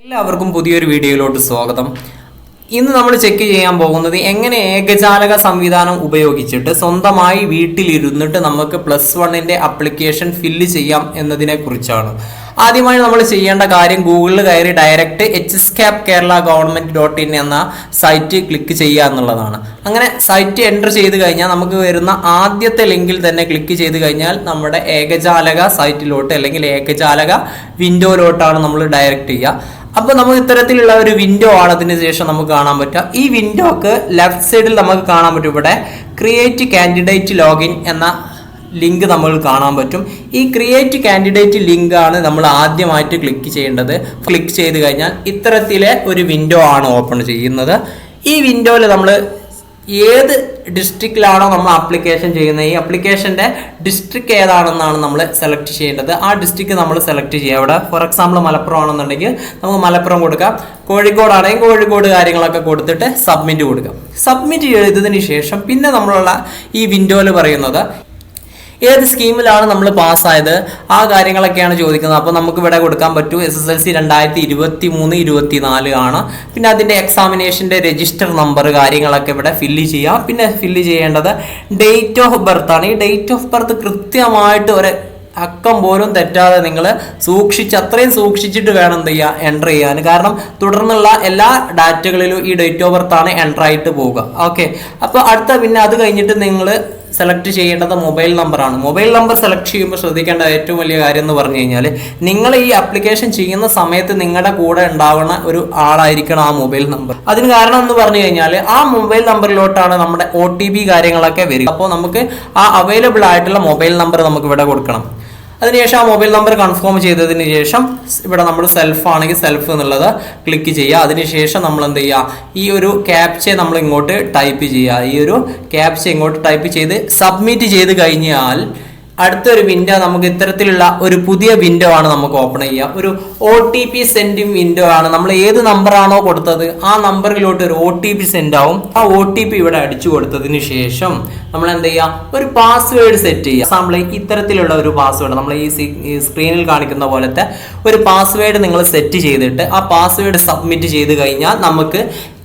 എല്ലാവർക്കും പുതിയൊരു വീഡിയോയിലോട്ട് സ്വാഗതം. ഇന്ന് നമ്മൾ ചെക്ക് ചെയ്യാൻ പോകുന്നത് എങ്ങനെ ഏകജാലക സംവിധാനം ഉപയോഗിച്ചിട്ട് സ്വന്തമായി വീട്ടിലിരുന്നിട്ട് നമുക്ക് +1ന്റെ അപ്ലിക്കേഷൻ ഫില്ല് ചെയ്യാം എന്നതിനെ കുറിച്ചാണ്. ആദ്യമായി നമ്മൾ ചെയ്യേണ്ട കാര്യം ഗൂഗിളിൽ കയറി ഡയറക്റ്റ് hscapkerala.government.in എന്ന സൈറ്റ് ക്ലിക്ക് ചെയ്യുക എന്നുള്ളതാണ്. അങ്ങനെ സൈറ്റ് എൻ്റർ ചെയ്ത് കഴിഞ്ഞാൽ നമുക്ക് വരുന്ന ആദ്യത്തെ ലിങ്കിൽ തന്നെ ക്ലിക്ക് ചെയ്ത് കഴിഞ്ഞാൽ നമ്മുടെ ഏകജാലക സൈറ്റിലോട്ട് അല്ലെങ്കിൽ ഏകജാലക വിൻഡോയിലോട്ടാണ് നമ്മൾ ഡയറക്റ്റ് ചെയ്യുക. അപ്പോൾ നമുക്ക് ഇത്തരത്തിലുള്ള ഒരു വിൻഡോ ആണ് അതിന് ശേഷം നമുക്ക് കാണാൻ പറ്റുക. ഈ വിൻഡോക്ക് ലെഫ്റ്റ് സൈഡിൽ നമുക്ക് കാണാൻ പറ്റും ഇവിടെ ക്രിയേറ്റ് കാൻഡിഡേറ്റ് ലോഗിൻ എന്ന ലിങ്ക് നമ്മൾ കാണാൻ പറ്റും. ഈ ക്രിയേറ്റ് കാൻഡിഡേറ്റ് ലിങ്ക് ആണ് നമ്മൾ ആദ്യമായിട്ട് ക്ലിക്ക് ചെയ്യേണ്ടത്. ക്ലിക്ക് ചെയ്ത് കഴിഞ്ഞാൽ ഇത്തരത്തിലെ ഒരു വിൻഡോ ആണ് ഓപ്പൺ ചെയ്യുന്നത്. ഈ വിൻഡോയിൽ നമ്മൾ ഏത് ഡിസ്ട്രിക്റ്റിലാണോ നമ്മൾ ആപ്ലിക്കേഷൻ ചെയ്യുന്നത്, ഈ ആപ്ലിക്കേഷൻ്റെ ഡിസ്ട്രിക്ട് ഏതാണെന്നാണ് നമ്മൾ സെലക്ട് ചെയ്യേണ്ടത്. ആ ഡിസ്ട്രിക്ട് നമ്മൾ സെലക്ട് ചെയ്യുക. ഇവിടെ ഫോർ എക്സാമ്പിൾ മലപ്പുറം ആണെന്നുണ്ടെങ്കിൽ നമുക്ക് മലപ്പുറം കൊടുക്കാം. കോഴിക്കോടാണെങ്കിൽ കോഴിക്കോട് കാര്യങ്ങളൊക്കെ കൊടുത്തിട്ട് സബ്മിറ്റ് കൊടുക്കാം. സബ്മിറ്റ് ചെയ്തതിന് ശേഷം പിന്നെ നമ്മളുള്ള ഈ വിൻഡോയിൽ പറയുന്നത് ഏത് സ്കീമിലാണ് നമ്മൾ പാസ്സായത് ആ കാര്യങ്ങളൊക്കെയാണ് ചോദിക്കുന്നത്. അപ്പോൾ നമുക്ക് ഇവിടെ കൊടുക്കാൻ പറ്റും SSLC 2023-24 ആണ്. പിന്നെ അതിൻ്റെ എക്സാമിനേഷൻ്റെ രജിസ്റ്റർ നമ്പർ കാര്യങ്ങളൊക്കെ ഇവിടെ ഫില്ല് ചെയ്യാം. പിന്നെ ഫില്ല് ചെയ്യേണ്ടത് ഡേറ്റ് ഓഫ് ബർത്ത് ആണ്. ഈ ഡേറ്റ് ഓഫ് ബർത്ത് കൃത്യമായിട്ട് ഒരു അക്കം പോലും തെറ്റാതെ നിങ്ങൾ അത്രയും സൂക്ഷിച്ചിട്ട് വേണം എന്ത് ചെയ്യുക എൻ്റർ ചെയ്യാൻ. കാരണം തുടർന്നുള്ള എല്ലാ ഡാറ്റകളിലും ഈ ഡേറ്റ് ഓഫ് ബർത്ത് ആണ് എൻ്റർ ആയിട്ട് പോവുക. ഓക്കെ, അപ്പോൾ പിന്നെ അത് കഴിഞ്ഞിട്ട് നിങ്ങൾ സെലക്ട് ചെയ്യേണ്ടത് മൊബൈൽ നമ്പറാണ്. മൊബൈൽ നമ്പർ സെലക്ട് ചെയ്യുമ്പോൾ ശ്രദ്ധിക്കേണ്ട ഏറ്റവും വലിയ കാര്യം എന്ന് പറഞ്ഞു കഴിഞ്ഞാൽ നിങ്ങൾ ഈ ആപ്ലിക്കേഷൻ ചെയ്യുന്ന സമയത്ത് നിങ്ങളുടെ കൂടെ ഉണ്ടാവുന്ന ഒരു ആളായിരിക്കണം ആ മൊബൈൽ നമ്പർ. അതിന് കാരണം എന്ന് പറഞ്ഞു കഴിഞ്ഞാൽ ആ മൊബൈൽ നമ്പറിലോട്ടാണ് നമ്മുടെ OTP കാര്യങ്ങളൊക്കെ വരിക. അപ്പോൾ നമുക്ക് ആ അവൈലബിൾ ആയിട്ടുള്ള മൊബൈൽ നമ്പർ നമുക്ക് ഇവിടെ കൊടുക്കണം. അതിനുശേഷം ആ മൊബൈൽ നമ്പർ കൺഫേം ചെയ്തതിന് ശേഷം ഇവിടെ നമ്മൾ സെൽഫ് ആണെങ്കിൽ സെൽഫ് എന്നുള്ളത് ക്ലിക്ക് ചെയ്യുക. അതിനുശേഷം നമ്മൾ എന്ത് ചെയ്യുക, ഈ ഒരു ക്യാപ്ച നമ്മൾ ഇങ്ങോട്ട് ടൈപ്പ് ചെയ്യുക. ഈ ഒരു ക്യാപ്ച ഇങ്ങോട്ട് ടൈപ്പ് ചെയ്ത് സബ്മിറ്റ് ചെയ്ത് കഴിഞ്ഞാൽ അടുത്തൊരു വിൻഡോ നമുക്ക് ഇത്തരത്തിലുള്ള ഒരു പുതിയ വിൻഡോ ആണ് നമുക്ക് ഓപ്പൺ ചെയ്യുക. ഒരു OTP സെൻഡിങ് വിൻഡോ ആണ്. നമ്മൾ ഏത് നമ്പറാണോ കൊടുത്തത് ആ നമ്പറിലോട്ട് ഒരു OTP സെൻഡ് ആവും. ആ OTP ഇവിടെ അടിച്ചു കൊടുത്തതിന് ശേഷം നമ്മൾ എന്ത് ചെയ്യുക, ഒരു പാസ്വേഡ് സെറ്റ് ചെയ്യുക. എക്സാമ്പിൾ ഇത്തരത്തിലുള്ള ഒരു പാസ്വേഡ് നമ്മൾ ഈ സ്ക്രീനിൽ കാണിക്കുന്ന പോലത്തെ ഒരു പാസ്വേഡ് നിങ്ങൾ സെറ്റ് ചെയ്തിട്ട് ആ പാസ്വേഡ് സബ്മിറ്റ് ചെയ്ത് കഴിഞ്ഞാൽ നമുക്ക്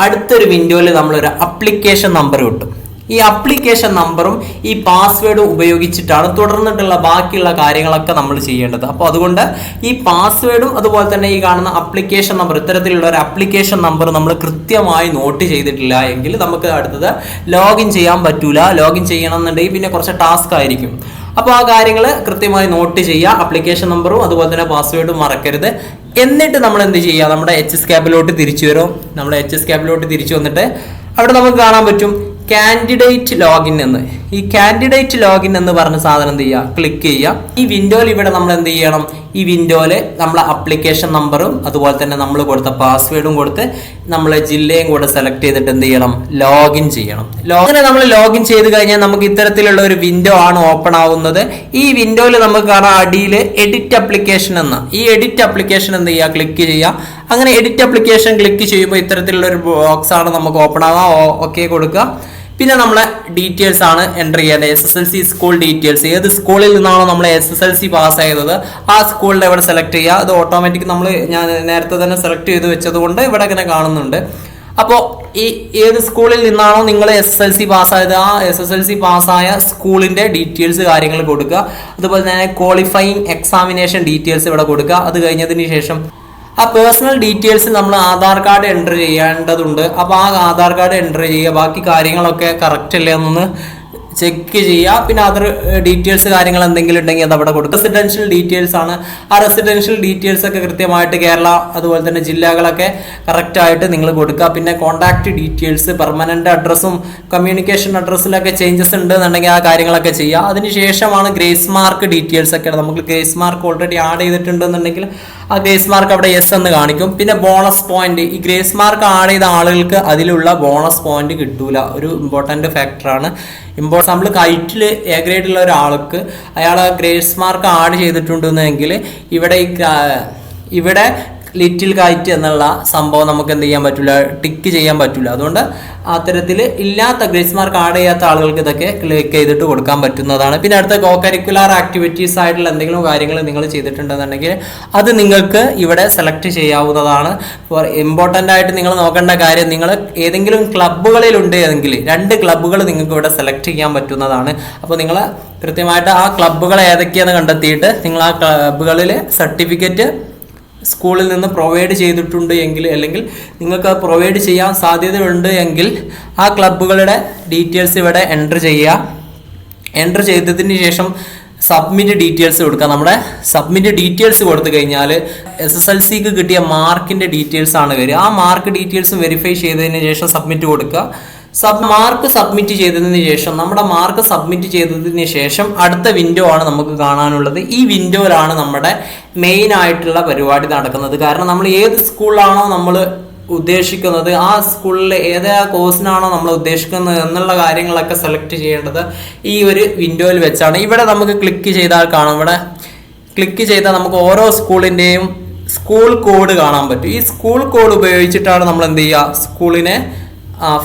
അടുത്തൊരു വിൻഡോയിൽ നമ്മളൊരു അപ്ലിക്കേഷൻ നമ്പർ കിട്ടും. ഈ അപ്ലിക്കേഷൻ നമ്പറും ഈ പാസ്വേഡും ഉപയോഗിച്ചിട്ടാണ് തുടർന്നിട്ടുള്ള ബാക്കിയുള്ള കാര്യങ്ങളൊക്കെ നമ്മൾ ചെയ്യേണ്ടത്. അപ്പോൾ അതുകൊണ്ട് ഈ പാസ്വേഡും അതുപോലെ തന്നെ ഈ കാണുന്ന അപ്ലിക്കേഷൻ നമ്പർ, ഇത്തരത്തിലുള്ള ഒരു അപ്ലിക്കേഷൻ നമ്പർ നമ്മൾ കൃത്യമായി നോട്ട് ചെയ്തിട്ടില്ല എങ്കിൽ നമുക്ക് അടുത്തത് ലോഗിൻ ചെയ്യാൻ പറ്റൂല. ലോഗിൻ ചെയ്യണം എന്നുണ്ടെങ്കിൽ പിന്നെ കുറച്ച് ടാസ്ക് ആയിരിക്കും. അപ്പോൾ ആ കാര്യങ്ങൾ കൃത്യമായി നോട്ട് ചെയ്യുക. അപ്ലിക്കേഷൻ നമ്പറും അതുപോലെ തന്നെ പാസ്വേഡും മറക്കരുത്. എന്നിട്ട് നമ്മൾ എന്ത് ചെയ്യുക, നമ്മുടെ hscapലോട്ട് തിരിച്ചു വരും. നമ്മുടെ hscapലോട്ട് തിരിച്ചു വന്നിട്ട് അവിടെ നമുക്ക് കാണാൻ പറ്റും കാൻഡിഡേറ്റ് ലോഗിൻ എന്ന്. ഈ കാൻഡിഡേറ്റ് ലോഗിൻ എന്ന് പറഞ്ഞ സാധനം എന്ത് ചെയ്യുക, ക്ലിക്ക് ചെയ്യുക. ഈ വിൻഡോയിൽ ഇവിടെ നമ്മൾ എന്ത് ചെയ്യണം, ഈ വിൻഡോയിൽ നമ്മളെ അപ്ലിക്കേഷൻ നമ്പറും അതുപോലെ തന്നെ നമ്മൾ കൊടുത്ത പാസ്വേഡും കൊടുത്ത് നമ്മളെ ജില്ലയും കൂടെ സെലക്ട് ചെയ്തിട്ട് എന്ത് ചെയ്യണം, ലോഗിൻ ചെയ്യണം. അങ്ങനെ നമ്മൾ ലോഗിൻ ചെയ്ത് കഴിഞ്ഞാൽ നമുക്ക് ഇത്തരത്തിലുള്ള ഒരു വിൻഡോ ആണ് ഓപ്പൺ ആവുന്നത്. ഈ വിൻഡോയിൽ നമുക്ക് കാണാം അടിയിൽ എഡിറ്റ് അപ്ലിക്കേഷൻ എന്ന ഈ എഡിറ്റ് അപ്ലിക്കേഷൻ എന്ത് ചെയ്യുക, ക്ലിക്ക് ചെയ്യുക. അങ്ങനെ എഡിറ്റ് അപ്ലിക്കേഷൻ ക്ലിക്ക് ചെയ്യുമ്പോൾ ഇത്തരത്തിലുള്ള ഒരു ബോക്സ് ആണ് നമുക്ക് ഓപ്പൺ ആവാം. ഓക്കെ കൊടുക്കുക. പിന്നെ നമ്മളെ ഡീറ്റെയിൽസ് ആണ് എൻ്റർ ചെയ്യേണ്ടത്. SSLC സ്കൂൾ ഡീറ്റെയിൽസ്, ഏത് സ്കൂളിൽ നിന്നാണോ നമ്മൾ SSLC പാസ്സായത് ആ സ്കൂളിൻ്റെ ഇവിടെ സെലക്ട് ചെയ്യുക. അത് ഓട്ടോമാറ്റിക് ഞാൻ നേരത്തെ തന്നെ സെലക്ട് ചെയ്ത് വെച്ചത് കൊണ്ട് ഇവിടെ ഇങ്ങനെ കാണുന്നുണ്ട്. അപ്പോൾ ഈ ഏത് സ്കൂളിൽ നിന്നാണോ നിങ്ങൾ SSLC പാസ്സായത് ആ SSLC പാസ്സായ സ്കൂളിൻ്റെ ഡീറ്റെയിൽസ് കാര്യങ്ങൾ കൊടുക്കുക. അതുപോലെ തന്നെ ക്വാളിഫയിങ് എക്സാമിനേഷൻ ഡീറ്റെയിൽസ് ഇവിടെ കൊടുക്കുക. അത് കഴിഞ്ഞതിന് ശേഷം ആ പേഴ്സണൽ ഡീറ്റെയിൽസ് നമ്മൾ ആധാർ കാർഡ് എൻ്റർ ചെയ്യേണ്ടതുണ്ട്. അപ്പോൾ ആ ആധാർ കാർഡ് എൻ്റർ ചെയ്യുക. ബാക്കി കാര്യങ്ങളൊക്കെ കറക്റ്റ് അല്ലേ എന്നൊന്ന് ചെക്ക് ചെയ്യുക. പിന്നെ അതർ ഡീറ്റെയിൽസ് കാര്യങ്ങൾ എന്തെങ്കിലും ഉണ്ടെങ്കിൽ അത് അവിടെ കൊടുക്കുക. റെസിഡൻഷ്യൽ ഡീറ്റെയിൽസ് ആണ്. ആ റെസിഡൻഷ്യൽ ഡീറ്റെയിൽസ് ഒക്കെ കൃത്യമായിട്ട് കേരള അതുപോലെ തന്നെ ജില്ലകളൊക്കെ കറക്റ്റായിട്ട് നിങ്ങൾ കൊടുക്കുക. പിന്നെ കോൺടാക്റ്റ് ഡീറ്റെയിൽസ്, പെർമനൻ്റ് അഡ്രസ്സും കമ്മ്യൂണിക്കേഷൻ അഡ്രസ്സിലൊക്കെ ചേഞ്ചസ് ഉണ്ട് എന്നുണ്ടെങ്കിൽ ആ കാര്യങ്ങളൊക്കെ ചെയ്യുക. അതിനുശേഷമാണ് ഗ്രേസ് മാർക്ക് ഡീറ്റെയിൽസ് ഒക്കെ. നമുക്ക് ഗ്രേസ് മാർക്ക് ഓൾറെഡി ആഡ് ചെയ്തിട്ടുണ്ടെന്നുണ്ടെങ്കിൽ ആ ഗ്രേസ് മാർക്ക് അവിടെ യെസ് എന്ന് കാണിക്കും. പിന്നെ ബോണസ് പോയിന്റ്, ഈ ഗ്രേസ് മാർക്ക് ആഡ് ചെയ്ത ആളുകൾക്ക് അതിലുള്ള ബോണസ് പോയിന്റ് കിട്ടൂല. ഒരു ഇമ്പോർട്ടൻ്റ് ഫാക്ടറാണ്. എക്സാമ്പിൾ കൈറ്റിൽ A ഗ്രേഡുള്ള ഒരാൾക്ക് അയാൾ ഗ്രേസ് മാർക്ക് ആഡ് ചെയ്തിട്ടുണ്ടെന്നെങ്കിൽ ഇവിടെ ലിറ്റിൽ കൈറ്റ് എന്നുള്ള സംഭവം നമുക്ക് എന്ത് ചെയ്യാൻ പറ്റില്ല, ടിക്ക് ചെയ്യാൻ പറ്റില്ല. അതുകൊണ്ട് അത്തരത്തിൽ ഇല്ലാത്ത ഗ്രേസ് മാർക്ക് ആഡ് ചെയ്യാത്ത ആളുകൾക്ക് ഇതൊക്കെ ക്ലിക്ക് ചെയ്തിട്ട് കൊടുക്കാൻ പറ്റുന്നതാണ്. പിന്നെ അടുത്ത കോ കരിക്കുലർ ആക്ടിവിറ്റീസ് ആയിട്ടുള്ള എന്തെങ്കിലും കാര്യങ്ങൾ നിങ്ങൾ ചെയ്തിട്ടുണ്ടെന്നുണ്ടെങ്കിൽ അത് നിങ്ങൾക്ക് ഇവിടെ സെലക്ട് ചെയ്യാവുന്നതാണ്. ഫോർ ഇമ്പോർട്ടൻ്റ് ആയിട്ട് നിങ്ങൾ നോക്കേണ്ട കാര്യം, നിങ്ങൾ ഏതെങ്കിലും ക്ലബ്ബുകളിൽ ഉണ്ട് എങ്കിൽ 2 ക്ലബ്ബുകൾ നിങ്ങൾക്ക് ഇവിടെ സെലക്ട് ചെയ്യാൻ പറ്റുന്നതാണ്. അപ്പോൾ നിങ്ങൾ കൃത്യമായിട്ട് ആ ക്ലബ്ബുകൾ ഏതൊക്കെയാണെന്ന് കണ്ടെത്തിയിട്ട് നിങ്ങൾ ആ ക്ലബ്ബുകളിൽ സർട്ടിഫിക്കറ്റ് സ്കൂളിൽ നിന്ന് പ്രൊവൈഡ് ചെയ്തിട്ടുണ്ട് എങ്കിൽ, അല്ലെങ്കിൽ നിങ്ങൾക്ക് പ്രൊവൈഡ് ചെയ്യാൻ സാധ്യതയുണ്ട് എങ്കിൽ ആ ക്ലബ്ബുകളുടെ ഡീറ്റെയിൽസ് ഇവിടെ എൻ്റർ ചെയ്യുക. എൻ്റർ ചെയ്തതിന് ശേഷം സബ്മിറ്റ് ഡീറ്റെയിൽസ് കൊടുക്കുക. നമ്മുടെ സബ്മിറ്റ് ഡീറ്റെയിൽസ് കൊടുത്തു കഴിഞ്ഞാൽ SSLCക്ക് കിട്ടിയ മാർക്കിൻ്റെ ഡീറ്റെയിൽസ് ആണ് വരിക. ആ മാർക്ക് ഡീറ്റെയിൽസ് വെരിഫൈ ചെയ്തതിന് ശേഷം സബ്മിറ്റ് കൊടുക്കുക. മാർക്ക് സബ്മിറ്റ് ചെയ്തതിന് ശേഷം, നമ്മുടെ മാർക്ക് സബ്മിറ്റ് ചെയ്തതിന് ശേഷം അടുത്ത വിൻഡോ ആണ് നമുക്ക് കാണാനുള്ളത്. ഈ വിൻഡോയിലാണ് നമ്മുടെ മെയിൻ ആയിട്ടുള്ള പരിപാടി നടക്കുന്നത്. കാരണം നമ്മൾ ഏത് സ്കൂളിലാണോ നമ്മൾ ഉദ്ദേശിക്കുന്നത്, ആ സ്കൂളിൽ ഏതാ കോഴ്സിനാണോ നമ്മൾ ഉദ്ദേശിക്കുന്നത് എന്നുള്ള കാര്യങ്ങളൊക്കെ സെലക്ട് ചെയ്യേണ്ടത് ഈ ഒരു വിൻഡോയിൽ വെച്ചാണ്. ഇവിടെ നമുക്ക് ക്ലിക്ക് ചെയ്താൽ കാണാം. ഇവിടെ ക്ലിക്ക് ചെയ്താൽ നമുക്ക് ഓരോ സ്കൂളിൻ്റെയും സ്കൂൾ കോഡ് കാണാൻ പറ്റും. ഈ സ്കൂൾ കോഡ് ഉപയോഗിച്ചിട്ടാണ് നമ്മൾ എന്ത് ചെയ്യുക, സ്കൂളിനെ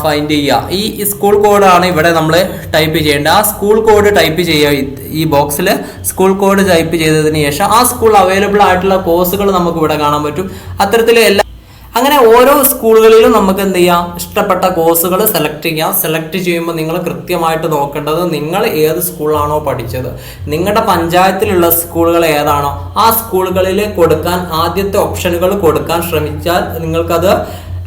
ഫൈൻഡ് ചെയ്യുക. ഈ സ്കൂൾ കോഡാണ് ഇവിടെ നമ്മൾ ടൈപ്പ് ചെയ്യേണ്ടത്. ആ സ്കൂൾ കോഡ് ടൈപ്പ് ചെയ്യുക. ഈ ബോക്സിൽ സ്കൂൾ കോഡ് ടൈപ്പ് ചെയ്തതിന് ശേഷം ആ സ്കൂൾ അവൈലബിൾ ആയിട്ടുള്ള കോഴ്സുകൾ നമുക്ക് ഇവിടെ കാണാൻ പറ്റും. അത്തരത്തിൽ അങ്ങനെ ഓരോ സ്കൂളുകളിലും നമുക്ക് എന്ത് ചെയ്യാം, ഇഷ്ടപ്പെട്ട കോഴ്സുകൾ സെലക്ട് ചെയ്യാം. സെലക്ട് ചെയ്യുമ്പോൾ നിങ്ങൾ കൃത്യമായിട്ട് നോക്കേണ്ടത് നിങ്ങൾ ഏത് സ്കൂളിലാണോ പഠിച്ചത്, നിങ്ങളുടെ പഞ്ചായത്തിലുള്ള സ്കൂളുകൾ ഏതാണോ ആ സ്കൂളുകളിൽ കൊടുക്കാൻ ആദ്യത്തെ ഓപ്ഷനുകൾ കൊടുക്കാൻ ശ്രമിച്ചാൽ നിങ്ങൾക്കത്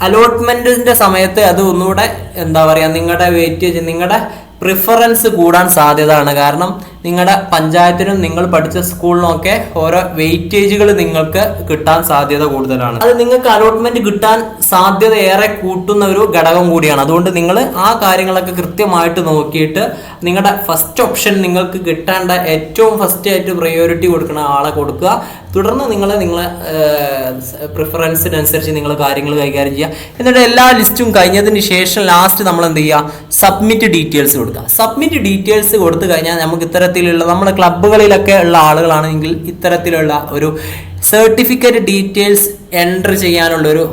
അലോട്ട്മെന്റിന്റെ സമയത്ത് അത് ഒന്നുകൂടെ എന്താ പറയുക, നിങ്ങളുടെ വെയിറ്റേജ്, നിങ്ങളുടെ പ്രിഫറൻസ് കൂടാൻ സാധ്യതയാണ്. കാരണം നിങ്ങളുടെ പഞ്ചായത്തിനും നിങ്ങൾ പഠിച്ച സ്കൂളിനൊക്കെ ഓരോ വെയിറ്റേജുകൾ നിങ്ങൾക്ക് കിട്ടാൻ സാധ്യത കൂടുതലാണ്. അത് നിങ്ങൾക്ക് അലോട്ട്മെന്റ് കിട്ടാൻ സാധ്യത ഏറെ കൂട്ടുന്ന ഒരു ഘടകം കൂടിയാണ്. അതുകൊണ്ട് നിങ്ങൾ ആ കാര്യങ്ങളൊക്കെ കൃത്യമായിട്ട് നോക്കിയിട്ട് നിങ്ങളുടെ ഫസ്റ്റ് ഓപ്ഷൻ നിങ്ങൾക്ക് കിട്ടേണ്ട ഏറ്റവും ഫസ്റ്റ് ആയിട്ട് പ്രയോറിറ്റി കൊടുക്കുന്ന ആളെ കൊടുക്കുക. തുടർന്ന് നിങ്ങളെ പ്രിഫറൻസിനനുസരിച്ച് നിങ്ങൾ കാര്യങ്ങൾ കൈകാര്യം ചെയ്യുക. എന്നിട്ട് എല്ലാ ലിസ്റ്റും കഴിഞ്ഞതിന് ശേഷം ലാസ്റ്റ് നമ്മൾ എന്ത് ചെയ്യുക, സബ്മിറ്റ് ഡീറ്റെയിൽസ് കൊടുക്കുക. സബ്മിറ്റ് ഡീറ്റെയിൽസ് കൊടുത്തു കഴിഞ്ഞാൽ നമുക്ക് ഇത്തരത്തിലുള്ള നമ്മുടെ ക്ലബ്ബുകളിലൊക്കെ ഉള്ള ആളുകളാണെങ്കിൽ ഇത്തരത്തിലുള്ള ഒരു സർട്ടിഫിക്കറ്റ് ഡീറ്റെയിൽസ് എൻ്റർ ചെയ്യാനുള്ളൊരു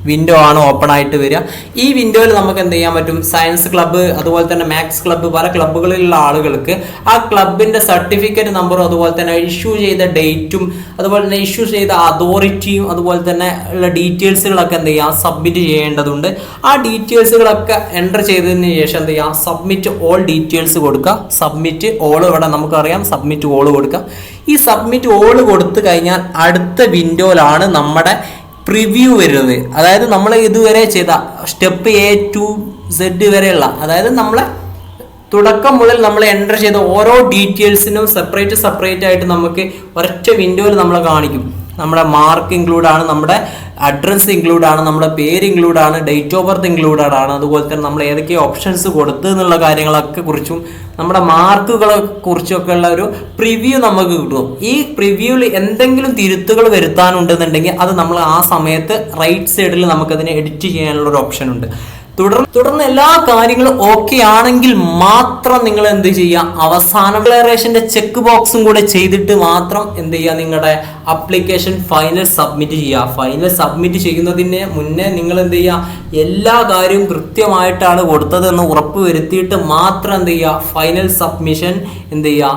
വിൻഡോ ആണ് ഓപ്പൺ ആയിട്ട് വരിക. ഈ വിൻഡോയിൽ നമുക്ക് എന്ത് ചെയ്യാൻ പറ്റും, സയൻസ് ക്ലബ്ബ്, അതുപോലെ തന്നെ മാത്സ് ക്ലബ്ബ്, പല ക്ലബ്ബുകളിലുള്ള ആളുകൾക്ക് ആ ക്ലബിന്റെ സർട്ടിഫിക്കറ്റ് നമ്പറും അതുപോലെ തന്നെ ഇഷ്യൂ ചെയ്ത ഡേറ്റും അതുപോലെ തന്നെ ഇഷ്യൂ ചെയ്ത അതോറിറ്റിയും അതുപോലെ തന്നെ ഉള്ള ഡീറ്റെയിൽസുകളൊക്കെ എന്ത് ചെയ്യാം, സബ്മിറ്റ് ചെയ്യേണ്ടതുണ്ട്. ആ ഡീറ്റെയിൽസുകളൊക്കെ എൻ്റർ ചെയ്തതിന് ശേഷം എന്ത് ചെയ്യാം, സബ്മിറ്റ് ഓൾ ഡീറ്റെയിൽസ് കൊടുക്കുക. സബ്മിറ്റ് ഓൾ ഇവിടെ നമുക്കറിയാം, സബ്മിറ്റ് ഓൾ കൊടുക്കുക. ഈ സബ്മിറ്റ് ഓൾ കൊടുത്തു കഴിഞ്ഞാൽ അടുത്ത വിൻഡോയിലാണ് നമ്മുടെ പ്രിവ്യൂ വരുന്നത്. അതായത് നമ്മൾ ഇതുവരെ ചെയ്ത സ്റ്റെപ്പ് A to Z വരെയുള്ള, അതായത് നമ്മളെ തുടക്കം മുതൽ നമ്മൾ എൻ്റർ ചെയ്ത ഓരോ ഡീറ്റെയിൽസിനും സെപ്പറേറ്റ് ആയിട്ട് നമുക്ക് ഒരൊറ്റ വിൻഡോയിൽ നമ്മൾ കാണിക്കും. നമ്മുടെ മാർക്ക് ഇൻക്ലൂഡ് ആണ്, നമ്മുടെ അഡ്രസ്സ് ഇൻക്ലൂഡ് ആണ്, നമ്മുടെ പേര് ഇൻക്ലൂഡ് ആണ്, ഡേറ്റ് ഓഫ് ബർത്ത് ഇൻക്ലൂഡഡ് ആണ്. അതുപോലെ തന്നെ നമ്മൾ ഏതൊക്കെ ഓപ്ഷൻസ് കൊടുത്തു എന്നുള്ള കാര്യങ്ങളൊക്കെ കുറിച്ചും നമ്മുടെ മാർക്കുകളെ കുറിച്ചൊക്കെ ഉള്ള ഒരു പ്രിവ്യൂ നമുക്ക് കിട്ടും. ഈ പ്രിവ്യൂവിൽ എന്തെങ്കിലും തിരുത്തുകൾ വരുത്താനുണ്ടെന്നുണ്ടെങ്കിൽ അത് നമ്മൾ ആ സമയത്ത് റൈറ്റ് സൈഡിൽ നമുക്കതിനെ എഡിറ്റ് ചെയ്യാനുള്ള ഒരു ഓപ്ഷൻ ഉണ്ട്. തുടർന്ന് എല്ലാ കാര്യങ്ങളും ഓക്കെ ആണെങ്കിൽ മാത്രം നിങ്ങൾ എന്ത് ചെയ്യുക, അവസാന ഡിക്ലറേഷന്റെ ചെക്ക് ബോക്സും കൂടെ ചെയ്തിട്ട് മാത്രം എന്ത് ചെയ്യുക, നിങ്ങളുടെ അപ്ലിക്കേഷൻ ഫൈനൽ സബ്മിറ്റ് ചെയ്യുക. ഫൈനൽ സബ്മിറ്റ് ചെയ്യുന്നതിന് മുന്നേ നിങ്ങൾ എന്ത് ചെയ്യുക, എല്ലാ കാര്യവും കൃത്യമായിട്ടാണ് കൊടുത്തതെന്ന് ഉറപ്പ് വരുത്തിയിട്ട് മാത്രം എന്ത് ചെയ്യുക, ഫൈനൽ സബ്മിഷൻ എന്ത് ചെയ്യുക,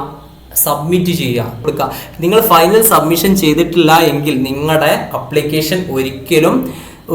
സബ്മിറ്റ് ചെയ്യുക, കൊടുക്കുക. നിങ്ങൾ ഫൈനൽ സബ്മിഷൻ ചെയ്തിട്ടില്ല എങ്കിൽ നിങ്ങളുടെ അപ്ലിക്കേഷൻ ഒരിക്കലും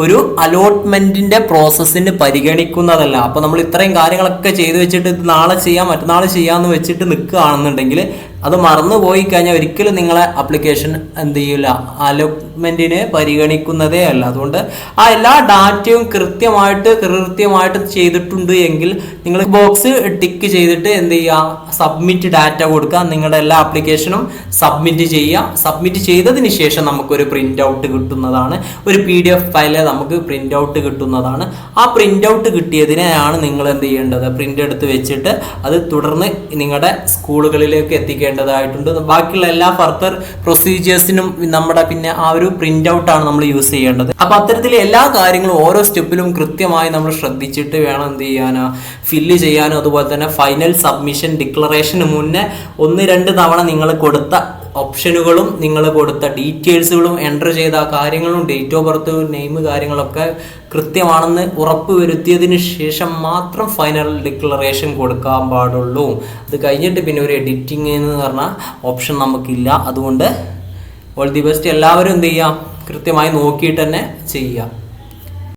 ഒരു അലോട്ട്മെന്റിന്റെ പ്രോസസ്സിന് പരിഗണിക്കുന്നതല്ല. അപ്പോൾ നമ്മൾ ഇത്രയും കാര്യങ്ങളൊക്കെ ചെയ്തു വെച്ചിട്ട് ഇത് നാളെ ചെയ്യാം മറ്റന്നാൾ ചെയ്യാമെന്ന് വെച്ചിട്ട് നിൽക്കുകയാണെന്നുണ്ടെങ്കിൽ അത് മറന്നു പോയി കഴിഞ്ഞാൽ ഒരിക്കലും നിങ്ങളെ അപ്ലിക്കേഷൻ എന്ത് ചെയ്യില്ല, അലോട്ട്മെന്റിന് പരിഗണിക്കുന്നതേ അല്ല. അതുകൊണ്ട് ആ എല്ലാ ഡാറ്റയും കൃത്യമായിട്ട് ചെയ്തിട്ടുണ്ട് എങ്കിൽ നിങ്ങൾ ബോക്സ് ടിക്ക് ചെയ്തിട്ട് എന്ത് ചെയ്യുക, സബ്മിറ്റ് ഡാറ്റ കൊടുക്കുക. നിങ്ങളുടെ എല്ലാ ആപ്ലിക്കേഷനും സബ്മിറ്റ് ചെയ്യുക. സബ്മിറ്റ് ചെയ്തതിന് ശേഷം നമുക്കൊരു പ്രിന്റ് ഔട്ട് കിട്ടുന്നതാണ്, ഒരു PDF ഫയല് നമുക്ക് പ്രിന്റ് ഔട്ട് കിട്ടുന്നതാണ്. ആ പ്രിന്റ് ഔട്ട് കിട്ടിയതിനെയാണ് നിങ്ങൾ എന്ത് ചെയ്യേണ്ടത്, പ്രിന്റ് എടുത്ത് വെച്ചിട്ട് അത് തുടർന്ന് നിങ്ങളുടെ സ്കൂളുകളിലേക്ക് എത്തിക്കേണ്ടതായിട്ടുണ്ട്. ബാക്കിയുള്ള എല്ലാ ഫർദർ പ്രൊസീജിയേഴ്സിനും നമ്മുടെ പിന്നെ ആ ഒരു പ്രിന്റ് ഔട്ട് ആണ് നമ്മൾ യൂസ് ചെയ്യേണ്ടത്. അപ്പൊ അത്തരത്തിൽ എല്ലാ കാര്യങ്ങളും ഓരോ സ്റ്റെപ്പിലും കൃത്യമായി നമ്മൾ ശ്രദ്ധിച്ചിട്ട് വേണം എന്ത് ചെയ്യാനോ, ഫില്ല് ചെയ്യാനും. അതുപോലെ തന്നെ ഫൈനൽ സബ്മിഷൻ ഡിക്ലറേഷന് മുന്നേ 1-2 തവണ നിങ്ങൾ കൊടുത്ത ഓപ്ഷനുകളും നിങ്ങൾ കൊടുത്ത ഡീറ്റെയിൽസുകളും എൻ്റർ ചെയ്ത ആ കാര്യങ്ങളും ഡേറ്റ് ഓഫ് ബർത്ത് നെയിം കാര്യങ്ങളൊക്കെ കൃത്യമാണെന്ന് ഉറപ്പ് വരുത്തിയതിന് ശേഷം മാത്രം ഫൈനൽ ഡിക്ലറേഷൻ കൊടുക്കാൻ പാടുള്ളൂ. അത് കഴിഞ്ഞിട്ട് പിന്നെ ഒരു എഡിറ്റിംഗ് എന്ന് പറഞ്ഞ ഓപ്ഷൻ നമുക്കില്ല. അതുകൊണ്ട് ഓൾ ദി ബെസ്റ്റ്. എല്ലാവരും എന്ത് ചെയ്യുക, കൃത്യമായി നോക്കിയിട്ട് തന്നെ ചെയ്യുക.